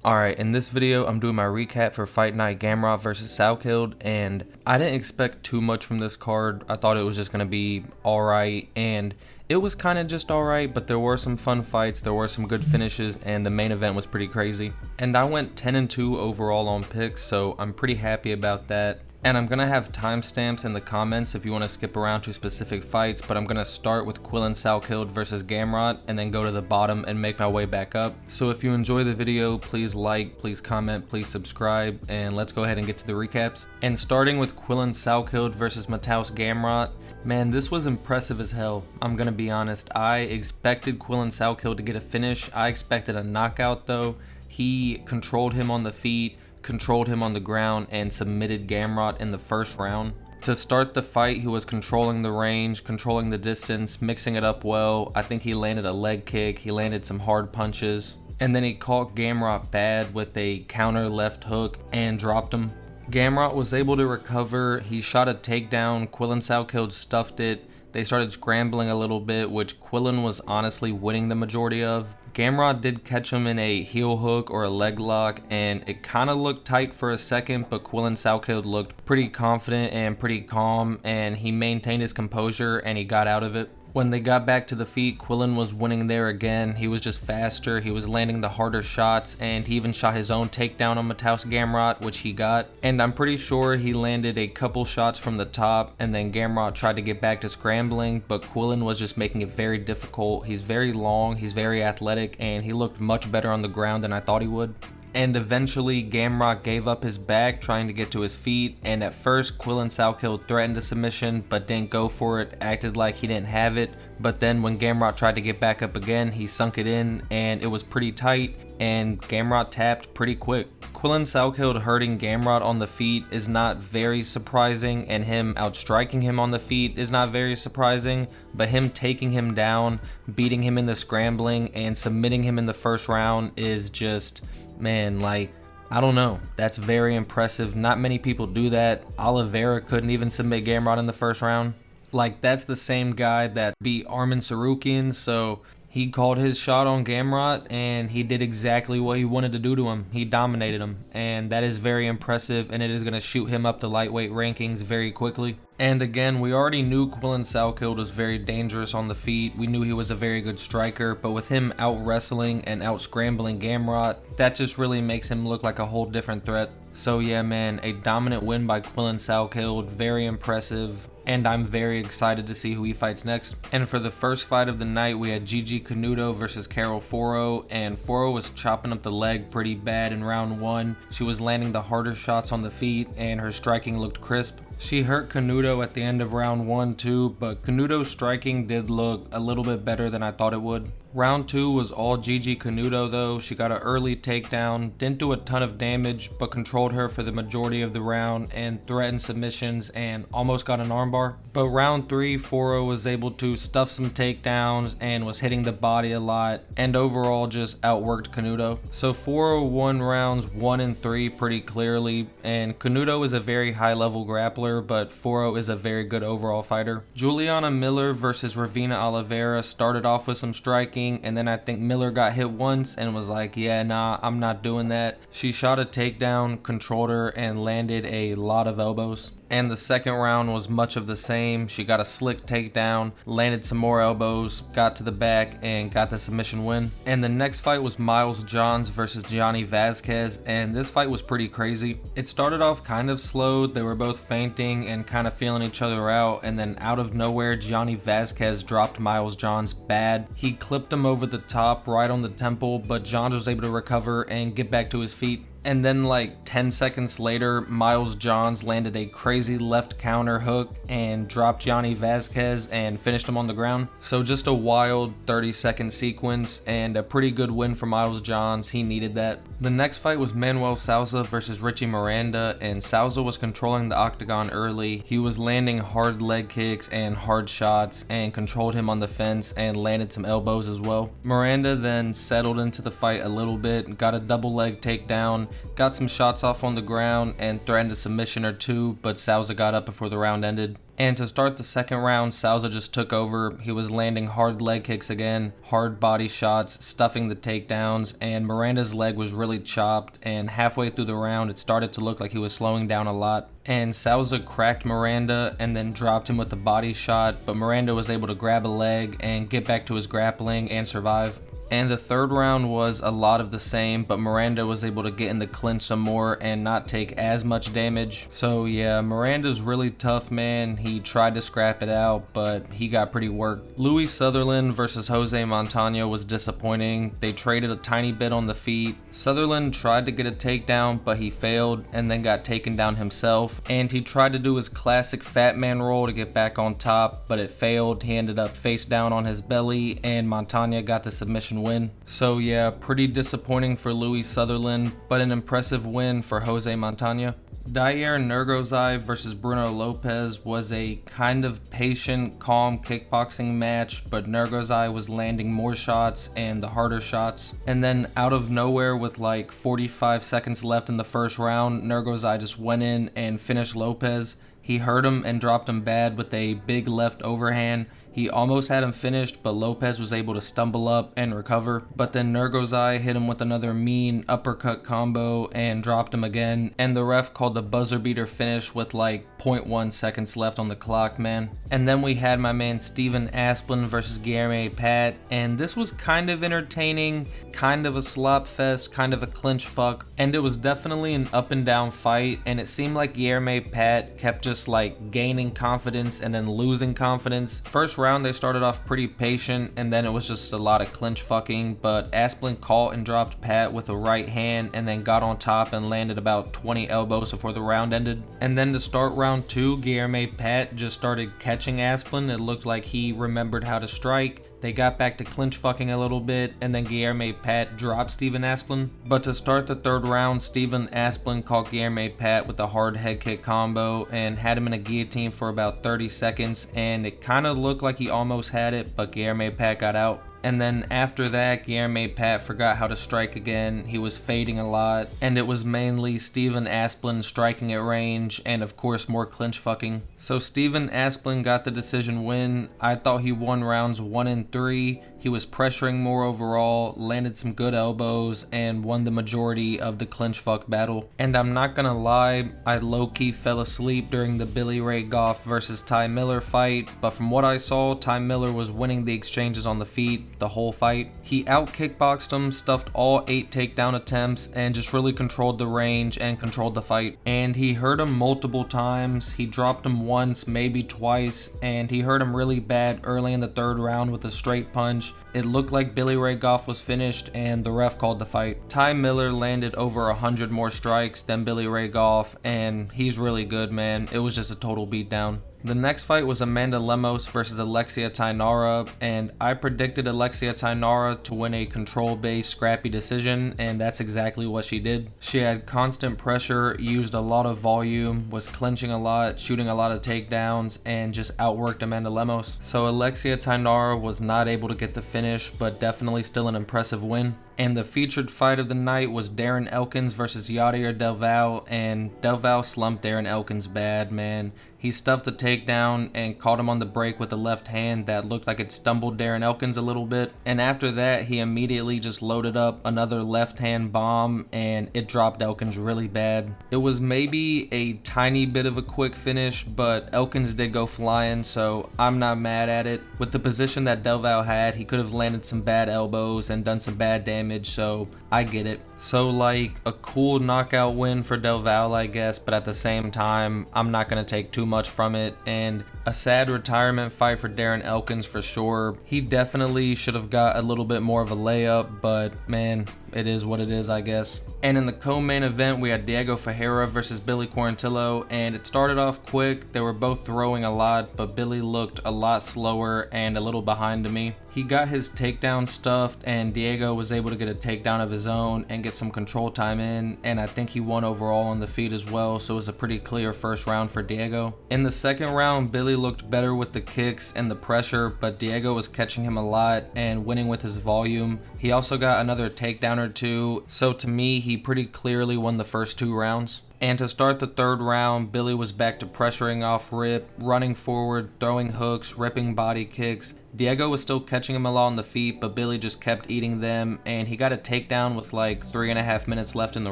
Alright, in this video I'm doing my recap for Fight Night Gamrot versus Salkilld, and I didn't expect too much from this card. I thought it was just going to be alright, and it was kind of just alright, but there were some fun fights, there were some good finishes, and the main event was pretty crazy. And I went 10-2 overall on picks, so I'm pretty happy about that. And I'm going to have timestamps in the comments if you want to skip around to specific fights, but I'm going to start with quillan Salkilld versus Gamrot and then go to the bottom and make my way back up. So if you enjoy the video, please like, please comment, please subscribe, and let's go ahead and get to the recaps. And starting with quillan Salkilld versus mateusz Gamrot, man, this was impressive as hell. I'm going to be honest. I expected quillan Salkilld to get a finish. I expected a knockout though. He controlled him on the feet, controlled him on the ground, and submitted Gamrot in the first round. To start the fight, he was controlling the range, controlling the distance, mixing it up well. I think he landed a leg kick, he landed some hard punches, and then he caught Gamrot bad with a counter left hook and dropped him. Gamrot was able to recover, he shot a takedown, quillan Salkilld stuffed it. They started scrambling a little bit, which quillan was honestly winning the majority of. Gamrot did catch him in a heel hook or a leg lock, and it kind of looked tight for a second, but quillan Salkilld looked pretty confident and pretty calm, and he maintained his composure and he got out of it. When they got back to the feet, quillan was winning there again. He was just faster, he was landing the harder shots, and he even shot his own takedown on mateusz Gamrot, which he got. And I'm pretty sure he landed a couple shots from the top, and then Gamrot tried to get back to scrambling, but quillan was just making it very difficult. He's very long, he's very athletic, and he looked much better on the ground than I thought he would. And eventually Gamrot gave up his back trying to get to his feet, and at first quillan Salkilld threatened a submission but didn't go for it, acted like he didn't have it, but then when Gamrot tried to get back up again, he sunk it in and it was pretty tight, and Gamrot tapped pretty quick. Quillan Salkilld hurting Gamrot on the feet is not very surprising, and him outstriking him on the feet is not very surprising, but him taking him down, beating him in the scrambling, and submitting him in the first round is just, man, like, I don't know. That's very impressive. Not many people do that. Oliveira couldn't even submit Gamrot in the first round. Like, that's the same guy that beat Arman Tsarukyan, so he called his shot on Gamrot and he did exactly what he wanted to do to him. He dominated him, and that is very impressive, and it is going to shoot him up the lightweight rankings very quickly. And again, we already knew quillan Salkilld was very dangerous on the feet. We knew he was a very good striker, but with him out wrestling and out scrambling Gamrot, that just really makes him look like a whole different threat. So yeah, man, a dominant win by quillan Salkilld, very impressive, and I'm very excited to see who he fights next. And for the first fight of the night, we had Gigi Canuto versus Carol Foro, and Foro was chopping up the leg pretty bad in round one. She was landing the harder shots on the feet, and her striking looked crisp. She hurt Canuto at the end of round 1 too, but Canuto's striking did look a little bit better than I thought it would. Round 2 was all Gigi Canuto though. She got an early takedown, didn't do a ton of damage, but controlled her for the majority of the round and threatened submissions and almost got an armbar. But round 3, Foro was able to stuff some takedowns and was hitting the body a lot, and overall just outworked Canuto. So Foro won rounds 1 and 3 pretty clearly, and Canuto is a very high level grappler, but Foro is a very good overall fighter. Juliana Miller versus Ravina Oliveira started off with some striking, and then I think Miller got hit once and was like, yeah, nah, I'm not doing that. She shot a takedown, controlled her, and landed a lot of elbows. And the second round was much of the same. She got a slick takedown, landed some more elbows, got to the back, and got the submission win. And the next fight was Miles Johns versus Gianni Vasquez, and this fight was pretty crazy. It started off kind of slow. They were both feinting and kind of feeling each other out, and then out of nowhere, Gianni Vasquez dropped Miles Johns bad. He clipped him over the top right on the temple, but Johns was able to recover and get back to his feet. And then like 10 seconds later, Miles Johns landed a crazy left counter hook and dropped Gianni Vasquez and finished him on the ground. So just a wild 30-second sequence and a pretty good win for Miles Johns. He needed that. The next fight was Manuel Sousa versus Richie Miranda, and Sousa was controlling the octagon early. He was landing hard leg kicks and hard shots and controlled him on the fence and landed some elbows as well. Miranda then settled into the fight a little bit, got a double leg takedown, got some shots off on the ground and threatened a submission or two, but Sousa got up before the round ended. And to start the second round, Sousa just took over. He was landing hard leg kicks again, hard body shots, stuffing the takedowns, and Miranda's leg was really chopped, and halfway through the round it started to look like he was slowing down a lot. And Sousa cracked Miranda and then dropped him with a body shot, but Miranda was able to grab a leg and get back to his grappling and survive. And the third round was a lot of the same, but Miranda was able to get in the clinch some more and not take as much damage. So yeah, Miranda's really tough, man. He tried to scrap it out, but he got pretty worked. Sutherland versus Jose Montano was disappointing. They traded a tiny bit on the feet. Sutherland tried to get a takedown, but he failed and then got taken down himself. And he tried to do his classic fat man roll to get back on top, but it failed. He ended up face down on his belly, and Montano got the submission win. So yeah, pretty disappointing for Sutherland, but an impressive win for Jose Montano. Diyar Nergozai versus Bruno Lopez was a kind of patient, calm kickboxing match, but Nergozai was landing more shots and the harder shots. And then out of nowhere, with like 45 seconds left in the first round, Nergozai just went in and finished Lopez. He hurt him and dropped him bad with a big left overhand. He almost had him finished, but Lopez was able to stumble up and recover. But then Nergozai hit him with another mean uppercut combo and dropped him again. And the ref called the buzzer beater finish with like 0.1 seconds left on the clock, man. And then we had my man Steven Asplund versus Guilherme Pat. And this was kind of entertaining, kind of a slop fest, kind of a clinch fuck. And it was definitely an up and down fight. And it seemed like Guilherme Pat kept just like gaining confidence and then losing confidence. First round they started off pretty patient, and then it was just a lot of clinch fucking, but Aspen caught and dropped Pat with a right hand and then got on top and landed about 20 elbows before the round ended. And then to start round 2, Guilherme Pat just started catching Aspen. It looked like he remembered how to strike. They got back to clinch fucking a little bit, and then Guilherme Pat dropped Steven Asplund. But to start the third round, Steven Asplund caught Guilherme Pat with a hard head kick combo and had him in a guillotine for about 30 seconds, and it kind of looked like he almost had it, but Guilherme Pat got out. And then after that, Guilherme Pat forgot how to strike again. He was fading a lot, and it was mainly Steven Asplund striking at range, and of course more clinch fucking. So Steven Asplund got the decision win. I thought he won rounds 1 and 3. He was pressuring more overall, landed some good elbows, and won the majority of the clinch fuck battle. And I'm not gonna lie, I low-key fell asleep during the Billy Ray Goff versus Ty Miller fight, but from what I saw, Ty Miller was winning the exchanges on the feet the whole fight. He out-kickboxed him, stuffed all 8 takedown attempts, and just really controlled the range and controlled the fight. And he hurt him multiple times. He dropped him once, maybe twice, and he hurt him really bad early in the third round with a straight punch. It looked like Billy Ray Goff was finished, and the ref called the fight. Ty Miller landed over 100 more strikes than Billy Ray Goff, and he's really good, man. It was just a total beatdown. The next fight was Amanda Lemos versus Alexia Thainara, and I predicted Alexia Thainara to win a control-based scrappy decision, and that's exactly what she did. She had constant pressure, used a lot of volume, was clinching a lot, shooting a lot of takedowns, and just outworked Amanda Lemos. So Alexia Thainara was not able to get the finish, but definitely still an impressive win. And the featured fight of the night was Darren Elkins versus Yadier Delval, and Delval slumped Darren Elkins bad, man. He stuffed the takedown and caught him on the break with the left hand that looked like it stumbled Darren Elkins a little bit. And after that, he immediately just loaded up another left hand bomb, and it dropped Elkins really bad. It was maybe a tiny bit of a quick finish, but Elkins did go flying, so I'm not mad at it. With the position that Delval had, he could have landed some bad elbows and done some bad damage, so I get it. So like a cool knockout win for Delval, I guess, but at the same time, I'm not going to take too much from it, and a sad retirement fight for Darren Elkins for sure. He definitely should have got a little bit more of a layup, but man, it is what it is, I guess. And in the co-main event, we had Diego Ferreira versus Billy Quarantillo, and it started off quick. They were both throwing a lot, but Billy looked a lot slower and a little behind to me. He got his takedown stuffed, and Diego was able to get a takedown of his own and get some control time in, and I think he won overall on the feet as well, so it was a pretty clear first round for Diego. In the second round, Billy looked better with the kicks and the pressure, but Diego was catching him a lot and winning with his volume. He also got another takedown or two, so to me, he pretty clearly won the first 2 rounds. And to start the 3rd round, Billy was back to pressuring off rip, running forward, throwing hooks, ripping body kicks. Diego was still catching him a lot on the feet, but Billy just kept eating them, and he got a takedown with like 3.5 minutes left in the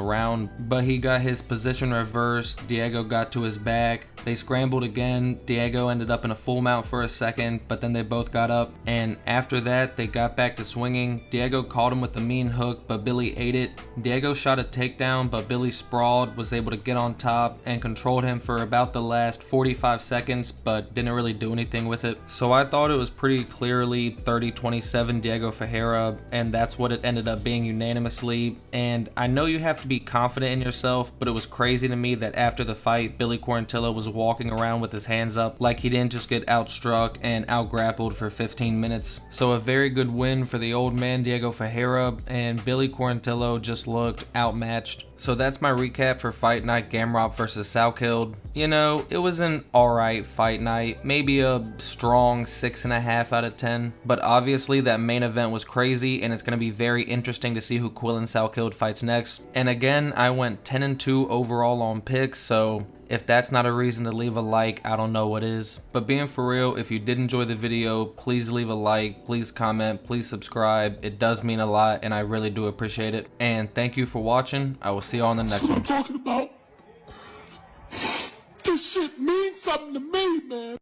round, but he got his position reversed. Diego got to his back. They scrambled again. Diego ended up in a full mount for a second, but then they both got up, and after that, they got back to swinging. Diego caught him with the mean hook, but Billy ate it. Diego shot a takedown, but Billy sprawled, was able to get on top, and controlled him for about the last 45 seconds, but didn't really do anything with it. So I thought it was pretty clearly 30-27 Diego Ferreira, and that's what it ended up being unanimously. And I know you have to be confident in yourself, but it was crazy to me that after the fight, Billy Quarantillo was walking around with his hands up like he didn't just get outstruck and outgrappled for 15 minutes. So a very good win for the old man Diego Ferreira, and Billy Quarantillo just looked outmatched. So that's my recap for Fight Night Gamrot versus Salkilld. You know, it was an alright fight night, maybe a strong 6.5 out of 10, but obviously that main event was crazy, and it's going to be very interesting to see who Quillan Salkilld fights next. And again, I went 10-2 overall on picks, so if that's not a reason to leave a like, I don't know what is. But being for real, if you did enjoy the video, please leave a like, please comment, please subscribe. It does mean a lot, and I really do appreciate it. And thank you for watching. I will see you on the next one. That's what I'm talking about. This shit means something to me, man.